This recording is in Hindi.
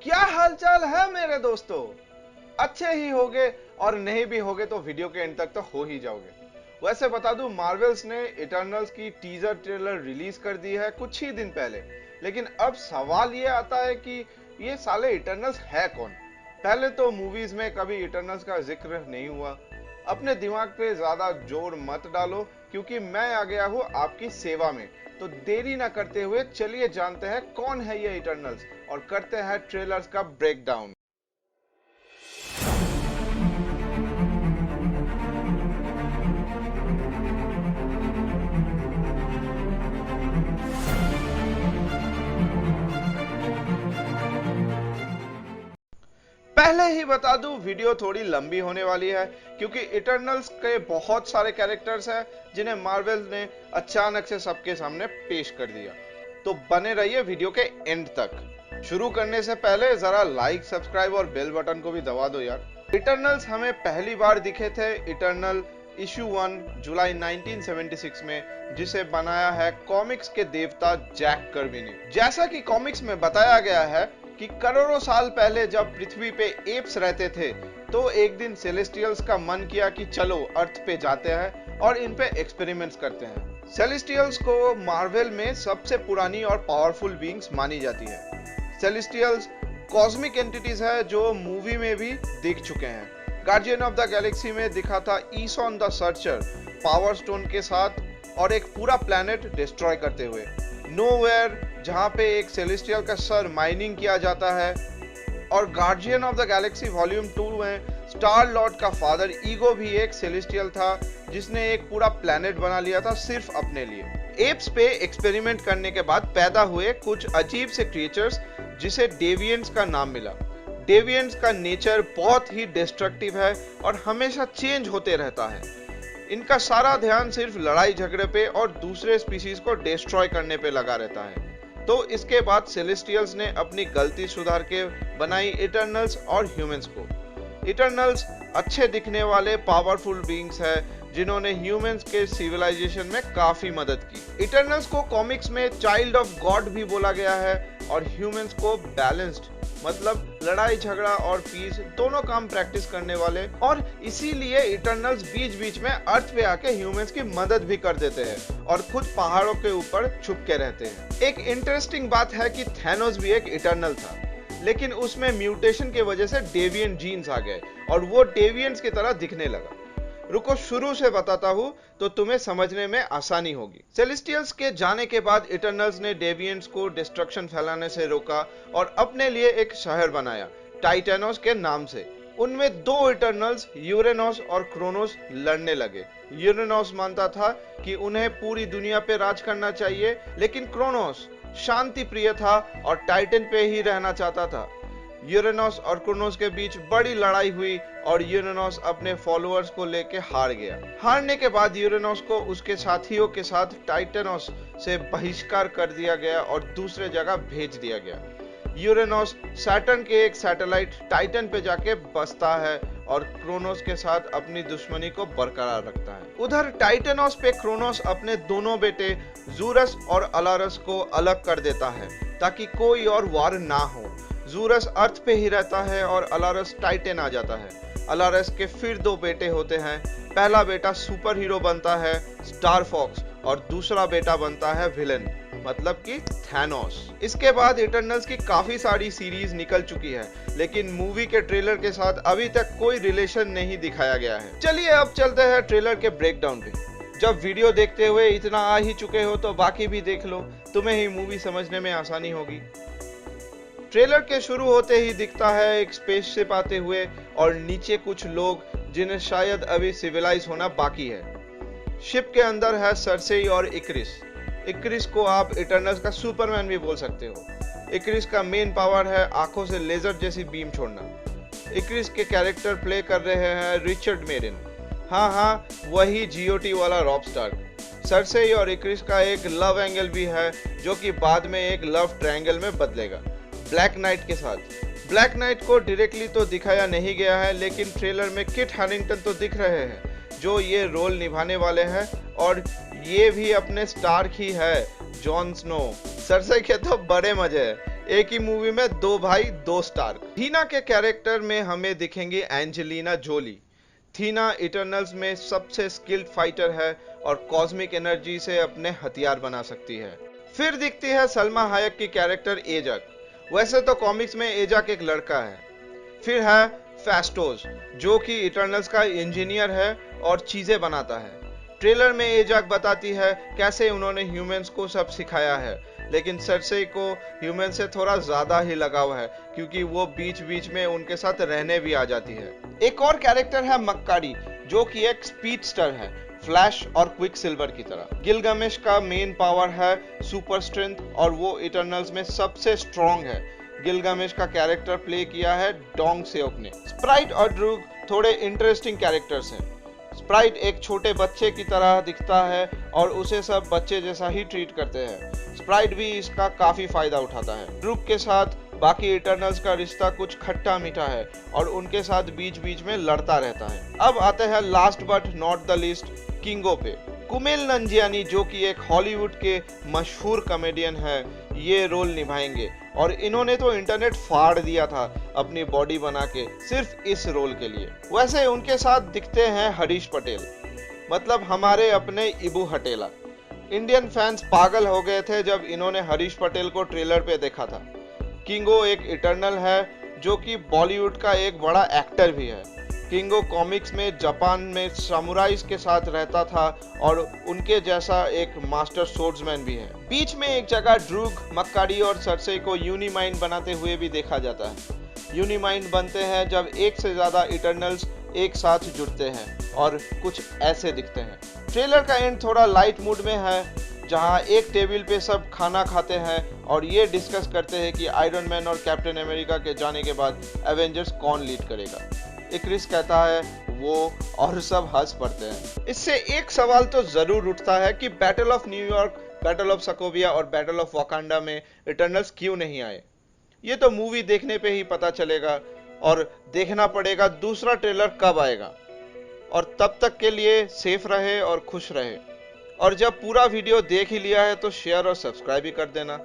क्या हालचाल है मेरे दोस्तों। अच्छे ही होगे और नहीं भी होगे तो वीडियो के एंड तक तो हो ही जाओगे। वैसे बता दूं, मार्वल्स ने इटर्नल्स की टीजर ट्रेलर रिलीज कर दी है कुछ ही दिन पहले। लेकिन अब सवाल ये आता है कि ये साले इटर्नल्स है कौन। पहले तो मूवीज में कभी इटर्नल्स का जिक्र नहीं हुआ। अपने दिमाग पे ज्यादा जोर मत डालो, क्योंकि मैं आ गया हूँ आपकी सेवा में। तो देरी ना करते हुए चलिए जानते हैं कौन है ये इटर्नल्स और करते हैं ट्रेलर्स का ब्रेकडाउन। पहले ही बता दूं, वीडियो थोड़ी लंबी होने वाली है, क्योंकि इटर्नल्स के बहुत सारे कैरेक्टर्स हैं जिन्हें मार्वल ने अचानक से सबके सामने पेश कर दिया। तो बने रहिए वीडियो के एंड तक। शुरू करने से पहले जरा लाइक, सब्सक्राइब और बेल बटन को भी दबा दो यार। इटर्नल्स हमें पहली बार दिखे थे इटर्नल इशू 1 जुलाई 1976 में, जिसे बनाया है कॉमिक्स के देवता जैक कर्बी ने। जैसा कि कॉमिक्स में बताया गया है कि करोड़ों साल पहले जब पृथ्वी पे एप्स रहते थे, तो एक दिन सेलेस्टियल्स का मन किया कि चलो अर्थ पे जाते हैं और इन पे एक्सपेरिमेंट्स करते हैं। सेलेस्टियल्स को मार्वल में सबसे पुरानी और पावरफुल बीइंग्स मानी जाती है। सेलेस्टियल्स कॉस्मिक एंटिटीज है जो मूवी में भी दिख चुके हैं। गार्डियन ऑफ द गैलेक्सी में दिखा था ईसॉन द सर्चर पावर स्टोन के साथ और एक पूरा प्लैनेट डिस्ट्रॉय करते हुए। नोवेयर, जहां पे एक सेलेस्टियल का सर माइनिंग किया जाता है। और guardian of the Galaxy volume 2 में स्टार लॉर्ड का फादर ईगो भी एक सेलेस्टियल था, जिसने एक पूरा प्लैनेट बना लिया था सिर्फ अपने लिए। एप्स पे एक्सपेरिमेंट करने के बाद पैदा हुए कुछ अजीब से क्रिएचर्स, जिसे डेविएंट्स का नाम मिला। डेविएंट्स का नेचर बहुत ही डिस्ट्रक्टिव है और हमेशा चेंज होते रहता है। इनका सारा ध्यान सिर्फ लड़ाई झगड़े पे और दूसरे स्पीशीज को डिस्ट्रॉय करने पे लगा रहता है। तो इसके बाद सेलेस्टियल्स ने अपनी गलती सुधार के बनाई इटर्नल्स और ह्यूमंस को। इटर्नल्स अच्छे दिखने वाले पावरफुल बीइंग्स है, जिन्होंने ह्यूमंस के सिविलाइजेशन में काफी मदद की। इटर्नल्स को कॉमिक्स में चाइल्ड ऑफ गॉड भी बोला गया है और ह्यूमंस को बैलेंस्ड, मतलब लड़ाई झगड़ा और पीस दोनों काम प्रैक्टिस करने वाले, और इसीलिए इटर्नल्स बीच बीच में अर्थ पे आके ह्यूमंस की मदद भी कर देते हैं और खुद पहाड़ों के ऊपर छुप के रहते हैं। एक इंटरेस्टिंग बात है कि थैनोस भी एक इटर्नल था, लेकिन उसमें म्यूटेशन की वजह से डेविएंट जीन्स आ गए और वो डेविएंट्स की तरह दिखने लगा। रुको शुरू से बताता हूँ तो तुम्हें समझने में आसानी होगी। सेलेस्टियल्स के जाने के बाद इटर्नल्स ने डेविएंट्स को डिस्ट्रक्शन फैलाने से रोका और अपने लिए एक शहर बनाया टाइटेनोस के नाम से। उनमें दो इटर्नल्स यूरेनोस और क्रोनोस लड़ने लगे। यूरेनोस मानता था कि उन्हें पूरी दुनिया पे राज करना चाहिए, लेकिन क्रोनोस शांति प्रिय था और टाइटन पे ही रहना चाहता था। यूरेनोस और क्रोनोस के बीच बड़ी लड़ाई हुई और यूरेनोस अपने फॉलोअर्स को लेके हार गया। हारने के बाद यूरेनोस को उसके साथियों के साथ टाइटेनोस से बहिष्कार कर दिया गया और दूसरे जगह भेज दिया गया। यूरेनोस सैटर्न के एक सैटेलाइट टाइटन पे जाके बसता है और क्रोनोस के साथ अपनी दुश्मनी को बरकरार रखता है। उधर टाइटेनोस पे क्रोनोस अपने दोनों बेटे जूरस और अलारस को अलग कर देता है ताकि कोई और वार ना हो। जूरस अर्थ पे ही रहता है और अलारस टाइटन आ जाता है। अलारस के फिर दो बेटे होते हैं। पहला बेटा सुपर हीरो बनता है स्टार फॉक्स और दूसरा बेटा बनता है विलन, मतलब कि थैनोस। इसके बाद इटर्नल्स की काफी सारी सीरीज निकल चुकी है, लेकिन मूवी के ट्रेलर के साथ अभी तक कोई रिलेशन नहीं दिखाया गया है। चलिए अब चलते हैं ट्रेलर के ब्रेकडाउन पे। जब वीडियो देखते हुए इतना आ ही चुके हो तो बाकी भी देख लो, तुम्हें ही मूवी समझने में आसानी होगी। ट्रेलर के शुरू होते ही दिखता है एक स्पेसशिप आते हुए और नीचे कुछ लोग, जिन्हें शायद अभी सिविलाइज होना बाकी है। शिप के अंदर है सर्सेई और इक्रिस। इक्रिस को आप इटर्नल्स का सुपरमैन भी बोल सकते हो। इक्रिस का मेन पावर है आंखों से लेजर जैसी बीम छोड़ना। इक्रिस के कैरेक्टर प्ले कर रहे हैं रिचर्ड मेरिन। हाँ, वही जीओटी वाला रॉब स्टार्क। सर्सेई और इक्रिस का एक लव एंगल भी है, जो कि बाद में एक लव ट्रायंगल में बदलेगा ब्लैक नाइट के साथ। ब्लैक नाइट को डायरेक्टली तो दिखाया नहीं गया है, लेकिन ट्रेलर में किट हैरिंगटन तो दिख रहे हैं, जो ये रोल निभाने वाले हैं, और ये भी अपने स्टार्क ही है, जॉन स्नो। सरसे के तो बड़े मजे हैं। एक ही मूवी में दो भाई दो स्टार। थीना के कैरेक्टर में हमें दिखेंगी एंजेलिना जोली। थीना इटर्नल्स में सबसे स्किल्ड फाइटर है और कॉस्मिक एनर्जी से अपने हथियार बना सकती है। फिर दिखती है सलमा हायक की कैरेक्टर एजक। वैसे तो कॉमिक्स में एजक एक लड़का है। फिर है फैस्टोस, जो कि इटर्नल्स का इंजीनियर है और चीजें बनाता है। ट्रेलर में एजक बताती है कैसे उन्होंने ह्यूमंस को सब सिखाया है, लेकिन सरसे को ह्यूमन से थोड़ा ज्यादा ही लगाव है क्योंकि वो बीच बीच में उनके साथ रहने भी आ जाती है। एक और कैरेक्टर है मक्कारी, जो कि एक स्पीडस्टर है, फ्लैश और क्विक सिल्वर की तरह। गिलगामेश का मेन पावर है सुपर स्ट्रेंथ और वो इटर्नल्स में सबसे स्ट्रॉन्ग है। गिलगामेश का कैरेक्टर प्ले किया है डोंग सेओक ने। स्प्राइट और ड्रूग थोड़े इंटरेस्टिंग कैरेक्टर्स हैं। स्प्राइट एक छोटे बच्चे की तरह दिखता है और उसे सब बच्चे जैसा ही ट्रीट करते हैं। स्प्राइट भी इसका काफी फायदा उठाता है। ड्रूग के साथ बाकी इटर्नल्स का रिश्ता कुछ खट्टा मीठा है और उनके साथ बीच बीच में लड़ता रहता है। अब आते हैं last but not the least Kingo पे। कुमेल नंजियानी, जो कि एक हॉलीवुड के मशहूर कॉमेडियन है, ये रोल निभाएंगे और इन्होंने तो इंटरनेट फाड़ दिया था अपनी बॉडी बना के सिर्फ इस रोल के लिए। वैसे उनके साथ दिखते हैं हरीश पटेल, मतलब हमारे अपने इबू हटेला। इंडियन फैंस पागल हो गए थे जब इन्होंने हरीश पटेल को ट्रेलर पे देखा था। किंगो एक इटर्नल है जो कि बॉलीवुड का एक बड़ा एक्टर भी है। किंगो कॉमिक्स में जापान में सामुराइज के साथ रहता था और उनके जैसा एक मास्टर सोर्ड्समैन भी है। बीच में एक जगह ड्रूग, मक्कारी और सरसे को यूनिमाइंड बनाते हुए भी देखा जाता है। यूनिमाइंड बनते हैं जब एक से ज्यादा इटर्नल्स एक साथ जुड़ते हैं और कुछ ऐसे दिखते हैं। ट्रेलर का एंड थोड़ा लाइट मूड में है, जहां एक टेबल पे सब खाना खाते हैं और ये डिस्कस करते हैं कि आयरन मैन और कैप्टन अमेरिका के जाने के बाद एवेंजर्स कौन लीड करेगा। क्रिस कहता है वो, और सब हंस पड़ते हैं। इससे एक सवाल तो जरूर उठता है कि battle of New York, battle of Sokovia और बैटल ऑफ वाकांडा में इटर्नल्स क्यों नहीं आए। ये तो मूवी देखने पे ही पता चलेगा और देखना पड़ेगा दूसरा ट्रेलर कब आएगा। और तब तक के लिए सेफ रहे और खुश रहे। और जब पूरा वीडियो देख ही लिया है तो शेयर और सब्सक्राइब भी कर देना।